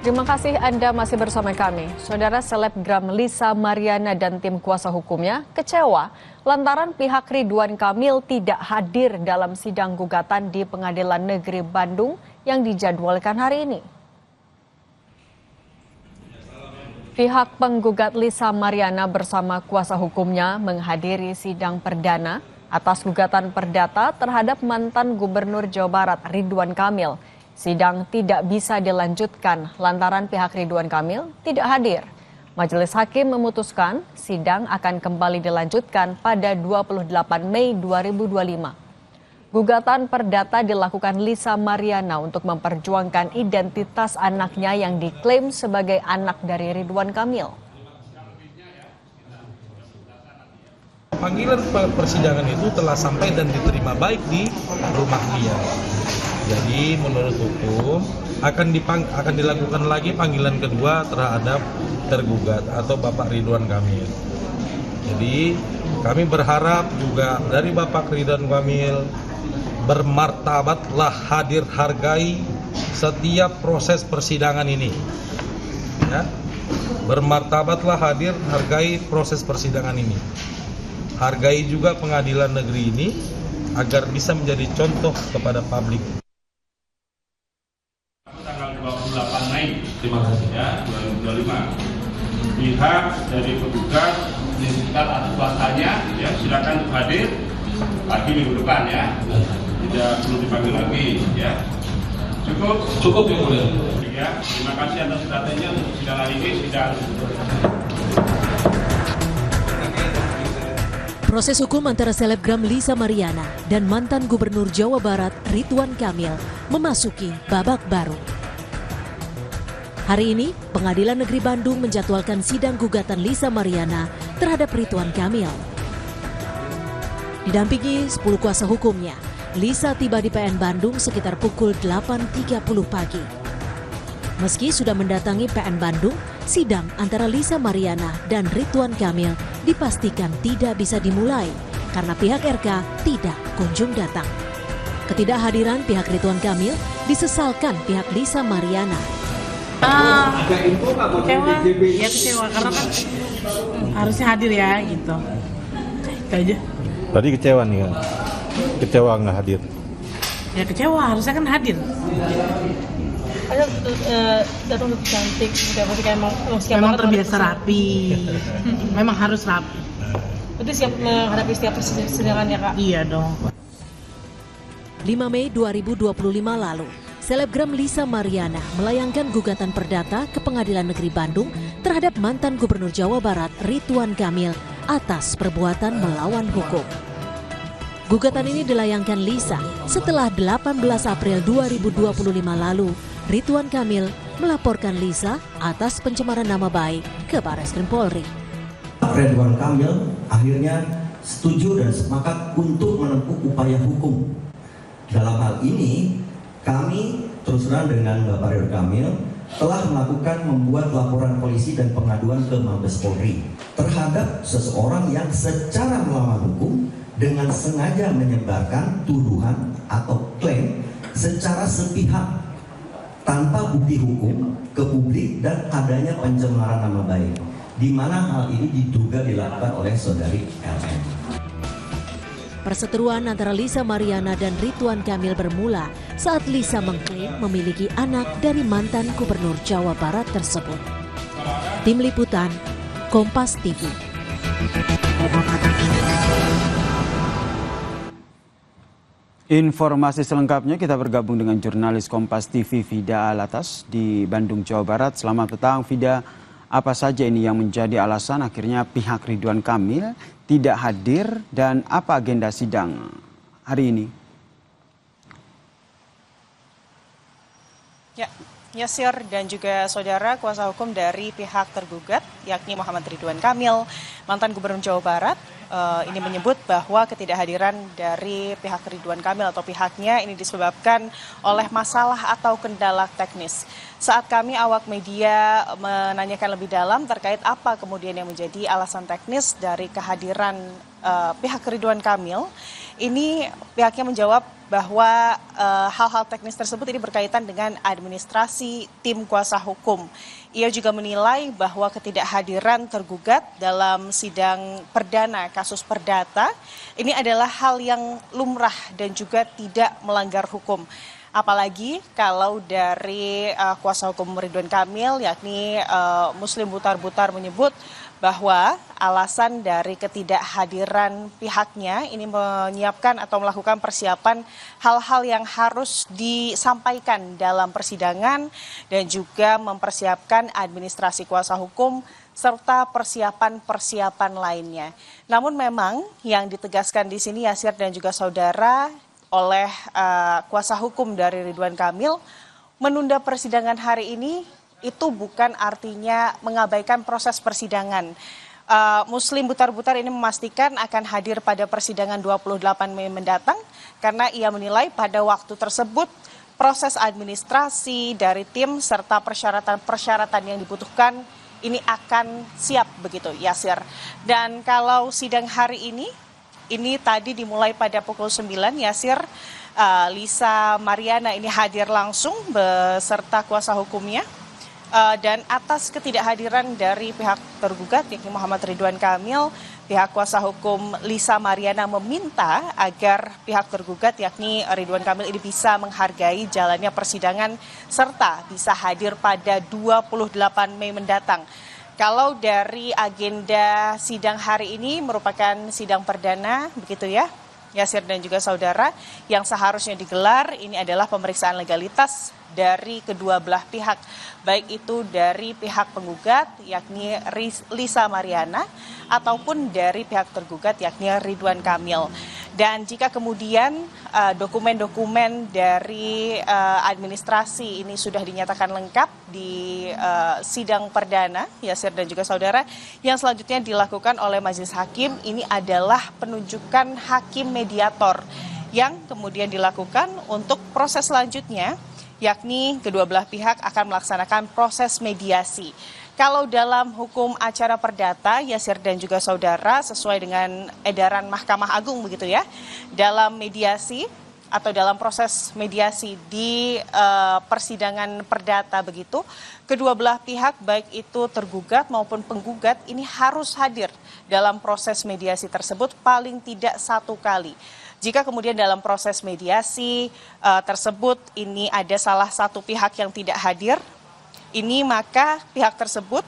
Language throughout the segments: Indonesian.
Terima kasih Anda masih bersama kami. Saudara selebgram Lisa Mariana dan tim kuasa hukumnya kecewa lantaran pihak Ridwan Kamil tidak hadir dalam sidang gugatan di Pengadilan Negeri Bandung yang dijadwalkan hari ini. Pihak penggugat Lisa Mariana bersama kuasa hukumnya menghadiri sidang perdana atas gugatan perdata terhadap mantan Gubernur Jawa Barat Ridwan Kamil. Sidang tidak bisa dilanjutkan lantaran pihak Ridwan Kamil tidak hadir. Majelis Hakim memutuskan sidang akan kembali dilanjutkan pada 28 Mei 2025. Gugatan perdata dilakukan Lisa Mariana untuk memperjuangkan identitas anaknya yang diklaim sebagai anak dari Ridwan Kamil. Panggilan persidangan itu telah sampai dan diterima baik di rumah dia. Jadi menurut hukum akan dilakukan lagi panggilan kedua terhadap tergugat atau Bapak Ridwan Kamil. Jadi kami berharap juga dari Bapak Ridwan Kamil bermartabatlah hadir hargai setiap proses persidangan ini. Ya. Bermartabatlah hadir hargai proses persidangan ini. Hargai juga pengadilan negeri ini agar bisa menjadi contoh kepada publik. Tanggal 28 Mei, terima kasih ya, 2025. Pihak dari penggugat diminta atas kuasanya, ya silakan untuk hadir lagi minggu depan ya. Tidak perlu dipanggil lagi ya. Cukup yang mulia. Ya, terima kasih atas datanya untuk sidang hari ini. Proses hukum antara selebgram Lisa Mariana dan mantan Gubernur Jawa Barat Ridwan Kamil memasuki babak baru. Hari ini, Pengadilan Negeri Bandung menjadwalkan sidang gugatan Lisa Mariana terhadap Ridwan Kamil. Didampingi 10 kuasa hukumnya, Lisa tiba di PN Bandung sekitar pukul 8.30 pagi. Meski sudah mendatangi PN Bandung, sidang antara Lisa Mariana dan Ridwan Kamil dipastikan tidak bisa dimulai karena pihak RK tidak kunjung datang. Ketidakhadiran pihak Ridwan Kamil disesalkan pihak Lisa Mariana. Kecewa, ya kecewa karena kan harusnya hadir ya gitu. Itu aja. Tadi kecewa nih ya? Kecewa nggak hadir? Ya kecewa, harusnya kan hadir. Ada datang lebih cantik, memang terbiasa rapi. Memang harus rapi. Berarti siap menghadapi setiap persidangan ya Kak? Iya dong. 5 Mei 2025 lalu, selebgram Lisa Mariana melayangkan gugatan perdata ke Pengadilan Negeri Bandung terhadap mantan Gubernur Jawa Barat Ridwan Kamil atas perbuatan melawan hukum. Gugatan ini dilayangkan Lisa setelah 18 April 2025 lalu Ridwan Kamil melaporkan Lisa atas pencemaran nama baik ke Barreskrim Polri. Ridwan Kamil akhirnya setuju dan sepakat untuk menempuh upaya hukum. Dalam hal ini, kami terus terang dengan Bapak Ridwan Kamil telah membuat laporan polisi dan pengaduan ke Mabes Polri terhadap seseorang yang secara melawan hukum dengan sengaja menyebarkan tuduhan atau klaim secara sepihak tanpa bukti hukum ke publik dan adanya pencemaran nama baik, di mana hal ini diduga dilakukan oleh saudari LN. Perseteruan antara Lisa Mariana dan Ridwan Kamil bermula saat Lisa mengklaim memiliki anak dari mantan Gubernur Jawa Barat tersebut. Tim Liputan, Kompas TV. Informasi selengkapnya kita bergabung dengan jurnalis Kompas TV Vida Alatas di Bandung, Jawa Barat. Selamat petang Vida, apa saja ini yang menjadi alasan akhirnya pihak Ridwan Kamil tidak hadir dan apa agenda sidang hari ini? Ya, Yasir dan juga saudara kuasa hukum dari pihak tergugat yakni Muhammad Ridwan Kamil, mantan Gubernur Jawa Barat, ini menyebut bahwa ketidakhadiran dari pihak Ridwan Kamil atau pihaknya ini disebabkan oleh masalah atau kendala teknis. Saat kami awak media menanyakan lebih dalam terkait apa kemudian yang menjadi alasan teknis dari kehadiran pihak Ridwan Kamil, ini pihaknya menjawab bahwa hal-hal teknis tersebut ini berkaitan dengan administrasi tim kuasa hukum. Ia juga menilai bahwa ketidakhadiran tergugat dalam sidang perdana kasus perdata ini adalah hal yang lumrah dan juga tidak melanggar hukum. Apalagi kalau dari kuasa hukum Ridwan Kamil, yakni Muslim Butar-Butar, menyebut bahwa alasan dari ketidakhadiran pihaknya ini menyiapkan atau melakukan persiapan hal-hal yang harus disampaikan dalam persidangan dan juga mempersiapkan administrasi kuasa hukum serta persiapan-persiapan lainnya. Namun memang yang ditegaskan di sini Yasir dan juga saudara oleh kuasa hukum dari Ridwan Kamil, menunda persidangan hari ini itu bukan artinya mengabaikan proses persidangan. Muslim Butar-Butar ini memastikan akan hadir pada persidangan 28 Mei mendatang karena ia menilai pada waktu tersebut proses administrasi dari tim serta persyaratan-persyaratan yang dibutuhkan ini akan siap begitu, Yasir. Dan kalau sidang hari ini tadi dimulai pada pukul 9, Yasir. Lisa Mariana ini hadir langsung beserta kuasa hukumnya. Dan atas ketidakhadiran dari pihak tergugat yakni Muhammad Ridwan Kamil, pihak kuasa hukum Lisa Mariana meminta agar pihak tergugat yakni Ridwan Kamil ini bisa menghargai jalannya persidangan serta bisa hadir pada 28 Mei mendatang. Kalau dari agenda sidang hari ini merupakan sidang perdana, begitu ya, Yasir dan juga saudara, yang seharusnya digelar ini adalah pemeriksaan legalitas dari kedua belah pihak, baik itu dari pihak penggugat yakni Lisa Mariana ataupun dari pihak tergugat yakni Ridwan Kamil. Dan jika kemudian dokumen-dokumen dari administrasi ini sudah dinyatakan lengkap di sidang perdana, Yasir dan juga saudara, yang selanjutnya dilakukan oleh majelis hakim ini adalah penunjukan hakim mediator yang kemudian dilakukan untuk proses selanjutnya, yakni kedua belah pihak akan melaksanakan proses mediasi. Kalau dalam hukum acara perdata, Yasir dan juga saudara, sesuai dengan edaran Mahkamah Agung begitu ya, dalam mediasi atau dalam proses mediasi di persidangan perdata begitu, kedua belah pihak baik itu tergugat maupun penggugat ini harus hadir dalam proses mediasi tersebut paling tidak 1 kali. Jika kemudian dalam proses mediasi tersebut ini ada salah satu pihak yang tidak hadir, ini maka pihak tersebut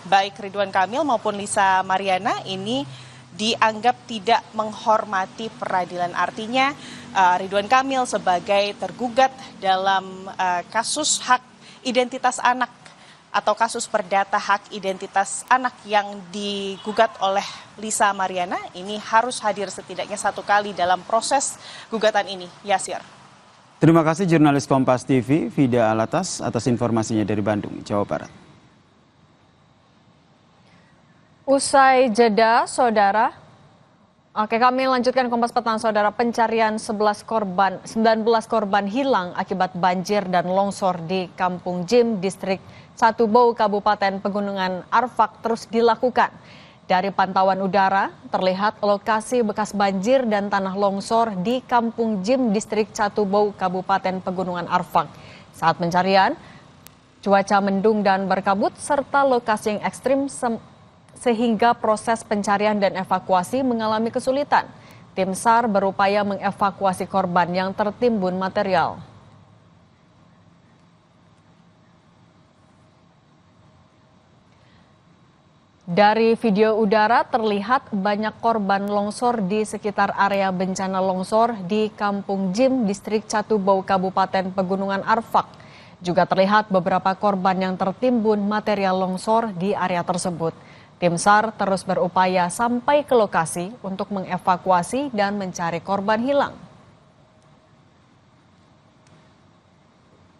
baik Ridwan Kamil maupun Lisa Mariana ini dianggap tidak menghormati peradilan. Artinya Ridwan Kamil sebagai tergugat dalam kasus hak identitas anak atau kasus perdata hak identitas anak yang digugat oleh Lisa Mariana ini harus hadir setidaknya 1 kali dalam proses gugatan ini, Yasir. Terima kasih jurnalis Kompas TV, Vida Alatas, atas informasinya dari Bandung, Jawa Barat. Usai jeda, saudara. Oke, kami lanjutkan Kompas Petang, saudara. Pencarian 19 korban hilang akibat banjir dan longsor di Kampung Jim, Distrik Catubau, Kabupaten Pegunungan Arfak terus dilakukan. Dari pantauan udara, terlihat lokasi bekas banjir dan tanah longsor di Kampung Jim, Distrik Catubau, Kabupaten Pegunungan Arfak. Saat pencarian, cuaca mendung dan berkabut serta lokasi yang ekstrim sehingga proses pencarian dan evakuasi mengalami kesulitan. Tim SAR berupaya mengevakuasi korban yang tertimbun material. Dari video udara terlihat banyak korban longsor di sekitar area bencana longsor di Kampung Jim, Distrik Catubau, Kabupaten Pegunungan Arfak. Juga terlihat beberapa korban yang tertimbun material longsor di area tersebut. Tim SAR terus berupaya sampai ke lokasi untuk mengevakuasi dan mencari korban hilang.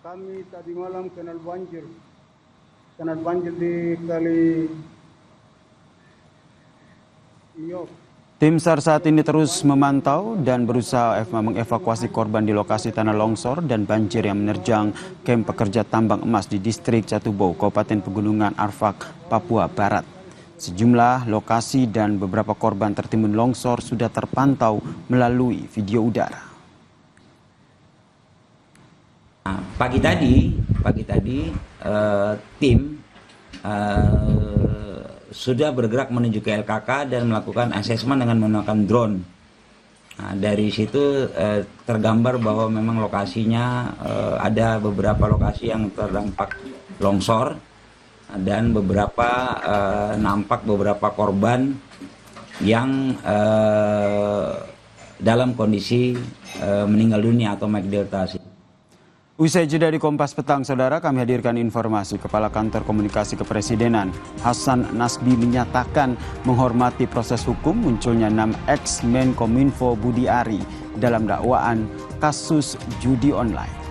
Kami tadi malam kenal banjir di Kali Inyok. Tim SAR saat ini terus memantau dan berusaha mengevakuasi korban di lokasi tanah longsor dan banjir yang menerjang kamp pekerja tambang emas di Distrik Catubau, Kabupaten Pegunungan Arfak, Papua Barat. Sejumlah lokasi dan beberapa korban tertimbun longsor sudah terpantau melalui video udara. Pagi tadi tim sudah bergerak menuju ke LKK dan melakukan asesmen dengan menggunakan drone. Dari situ tergambar bahwa memang lokasinya ada beberapa lokasi yang terdampak longsor dan nampak beberapa korban yang dalam kondisi meninggal dunia atau mengidentifikasi. Usai jeda di Kompas Petang, Saudara, kami hadirkan informasi. Kepala Kantor Komunikasi Kepresidenan Hasan Nasbi menyatakan menghormati proses hukum munculnya 6 ex-Menkominfo Budi Ari dalam dakwaan kasus judi online.